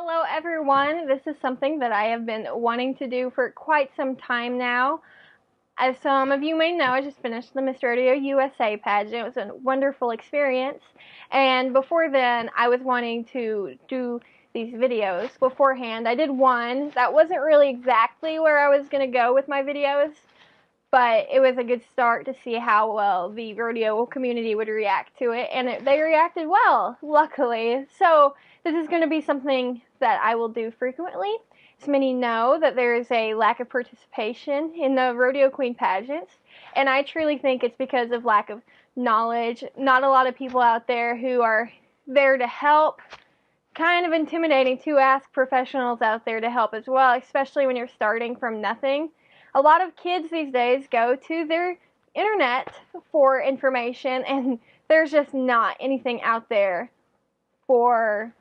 Hello everyone, this is something that I have been wanting to do for quite some time now. As some of you may know, I just finished the Miss Rodeo USA pageant. It was a wonderful experience, and before then I was wanting to do these videos beforehand. I did one that wasn't really exactly where I was going to go with my videos, but it was a good start to see how well the rodeo community would react to it, and they reacted well, luckily. So this is going to be something that I will do frequently. As many know that there is a lack of participation in the rodeo queen pageants, and I truly think it's because of lack of knowledge. Not a lot of people out there who are there to help. Kind of intimidating to ask professionals out there to help as well, especially when you're starting from nothing. A lot of kids these days go to their internet for information, and there's just not anything out there for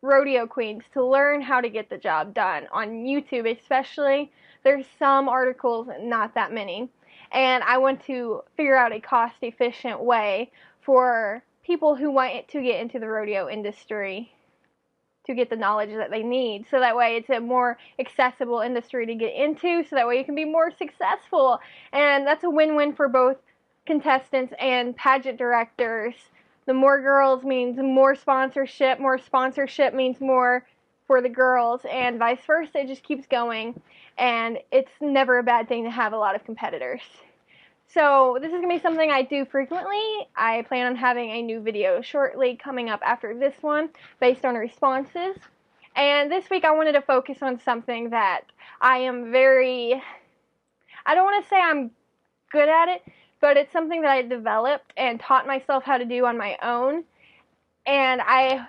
rodeo queens to learn how to get the job done. On YouTube especially, there's some articles, not that many, and I want to figure out a cost-efficient way for people who want to get into the rodeo industry to get the knowledge that they need, so that way it's a more accessible industry to get into, so that way you can be more successful. And that's a win-win for both contestants and pageant directors. The more girls means more sponsorship means more for the girls, and vice versa. It just keeps going, and it's never a bad thing to have a lot of competitors. So this is going to be something I do frequently. I plan on having a new video shortly coming up after this one based on responses. And this week I wanted to focus on something that I don't want to say I'm good at it, but it's something that I developed and taught myself how to do on my own. And I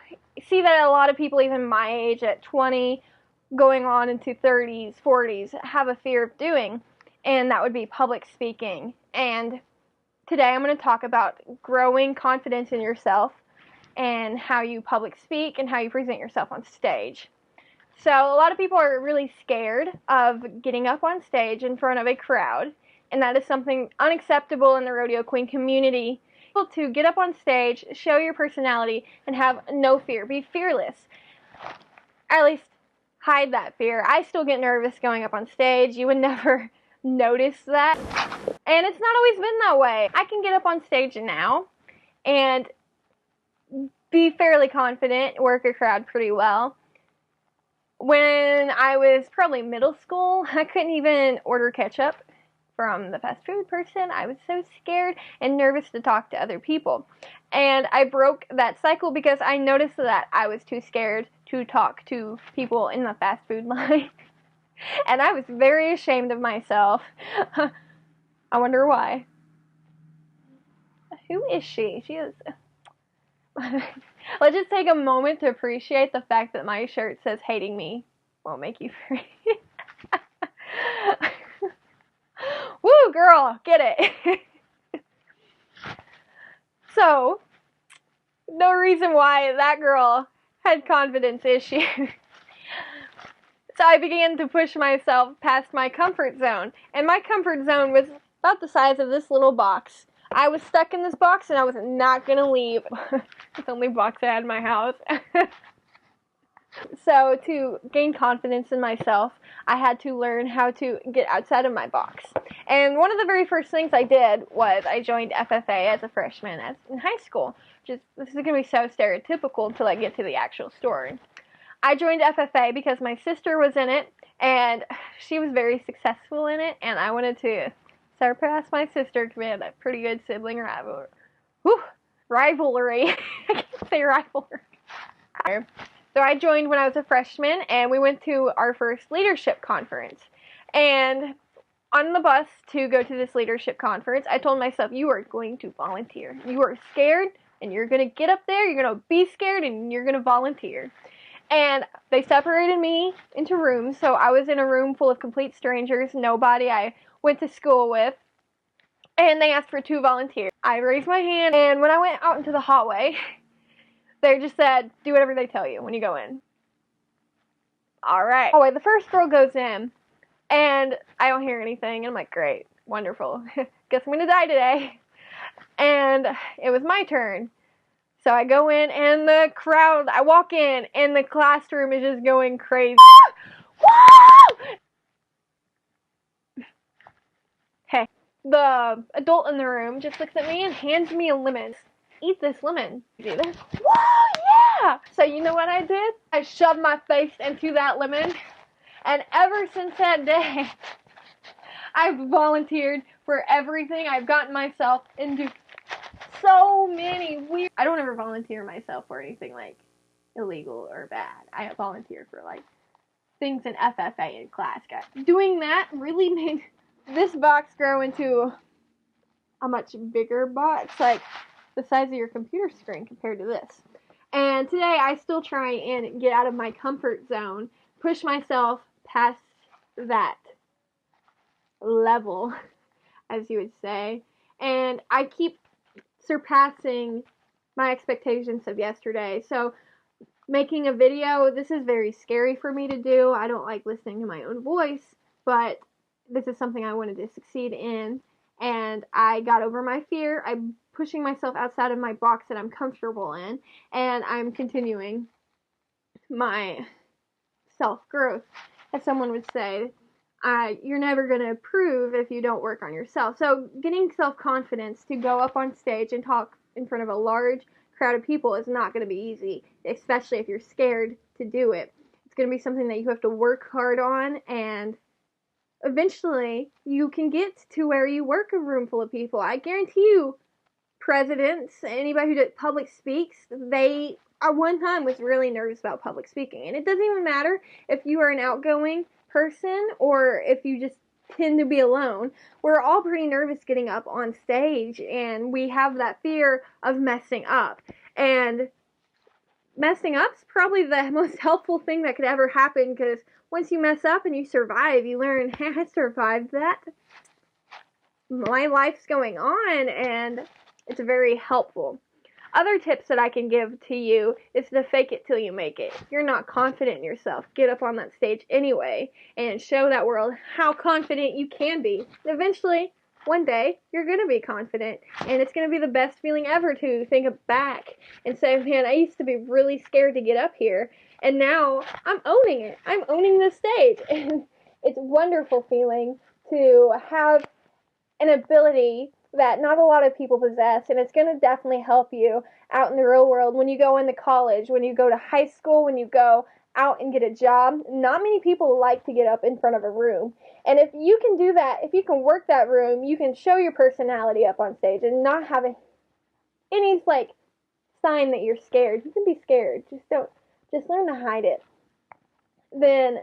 see that a lot of people, even my age at 20, going on into 30s, 40s, have a fear of doing. And that would be public speaking. And today I'm going to talk about growing confidence in yourself and how you public speak and how you present yourself on stage. So a lot of people are really scared of getting up on stage in front of a crowd, and that is something unacceptable in the rodeo queen community. To get up on stage, show your personality, and have no fear. Be fearless. At least hide that fear. I still get nervous going up on stage. You would never notice that, and it's not always been that way. I can get up on stage now and be fairly confident, work a crowd pretty well. When I was probably middle school, I couldn't even order ketchup from the fast food person. I was so scared and nervous to talk to other people, and I broke that cycle because I noticed that I was too scared to talk to people in the fast food line. And I was very ashamed of myself. I wonder why. Who is she? She is... Let's just take a moment to appreciate the fact that my shirt says "Hating me won't make you free." Woo, girl, get it. So, no reason why that girl had confidence issues. So I began to push myself past my comfort zone, and my comfort zone was about the size of this little box. I was stuck in this box, and I was not going to leave. It's the only box I had in my house. So to gain confidence in myself, I had to learn how to get outside of my box. And one of the very first things I did was I joined FFA as a freshman in high school. This is going to be so stereotypical until I get to the actual story. I joined FFA because my sister was in it, and she was very successful in it, and I wanted to surpass my sister because we had a pretty good sibling rivalry. Rivalry. I can't say rivalry. So I joined when I was a freshman, and we went to our first leadership conference. And on the bus to go to this leadership conference, I told myself, you are going to volunteer. You are scared, and you're going to get up there, you're going to be scared, and you're going to volunteer. And they separated me into rooms, so I was in a room full of complete strangers, nobody I went to school with, and they asked for 2 volunteers. I raised my hand, and when I went out into the hallway, they just said, do whatever they tell you when you go in. Alright. The first girl goes in, and I don't hear anything, and I'm like, great, wonderful. Guess I'm gonna die today. And it was my turn. So I go in, and I walk in, and the classroom is just going crazy. Hey, the adult in the room just looks at me and hands me a lemon. Eat this lemon. Do this. Whoa, yeah! So you know what I did? I shoved my face into that lemon, and ever since that day, I've volunteered for everything. I've gotten myself into so many weird... I don't ever volunteer myself for anything, like, illegal or bad. I volunteer for, like, things in FFA in class, guys. Doing that really made this box grow into a much bigger box, like the size of your computer screen compared to this. And today I still try and get out of my comfort zone, push myself past that level, as you would say, and I keep surpassing my expectations of yesterday. So making a video, this is very scary for me to do. I don't like listening to my own voice, but this is something I wanted to succeed in, and I got over my fear. I'm pushing myself outside of my box that I'm comfortable in, and I'm continuing my self-growth, as someone would say. You're never going to improve if you don't work on yourself. So getting self-confidence to go up on stage and talk in front of a large crowd of people is not going to be easy, especially if you're scared to do it. It's going to be something that you have to work hard on, and eventually you can get to where you work a room full of people. I guarantee you, presidents, anybody who public speaks, they at one time was really nervous about public speaking. And it doesn't even matter if you are an outgoing person or if you just tend to be alone. We're all pretty nervous getting up on stage, and we have that fear of messing up. And messing up is probably the most helpful thing that could ever happen, because once you mess up and you survive, you learn, hey, I survived that. My life's going on, and it's very helpful. Other tips that I can give to you is to fake it till you make it. If you're not confident in yourself, get up on that stage anyway and show that world how confident you can be. And eventually, one day, you're going to be confident, and it's going to be the best feeling ever to think back and say, man, I used to be really scared to get up here, and now I'm owning it. I'm owning the stage, and it's a wonderful feeling to have an ability that not a lot of people possess, and it's going to definitely help you out in the real world when you go into college, when you go to high school, when you go out and get a job. Not many people like to get up in front of a room, and if you can do that, if you can work that room, you can show your personality up on stage and not have any like sign that you're scared. You can be scared, just learn to hide it. Then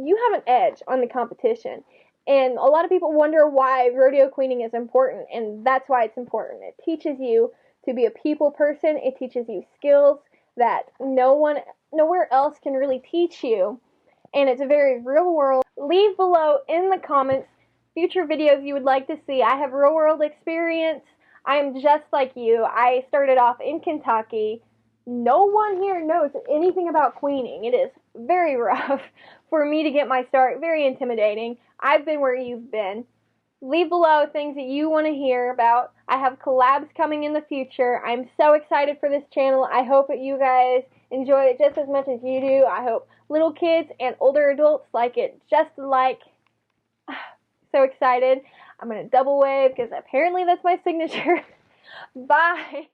you have an edge on the competition. And a lot of people wonder why rodeo queening is important, and that's why it's important. It teaches you to be a people person. It teaches you skills that nowhere else can really teach you, and it's a very real world. Leave below in the comments future videos you would like to see. I have real world experience. I am just like you. I started off in Kentucky. No one here knows anything about queening. It is very rough for me to get my start, very intimidating. I've been where you've been. Leave below things that you want to hear about. I have collabs coming in the future. I'm so excited for this channel. I hope that you guys enjoy it just as much as you do. I hope little kids and older adults like it just like. So excited. I'm going to double wave because apparently that's my signature. Bye.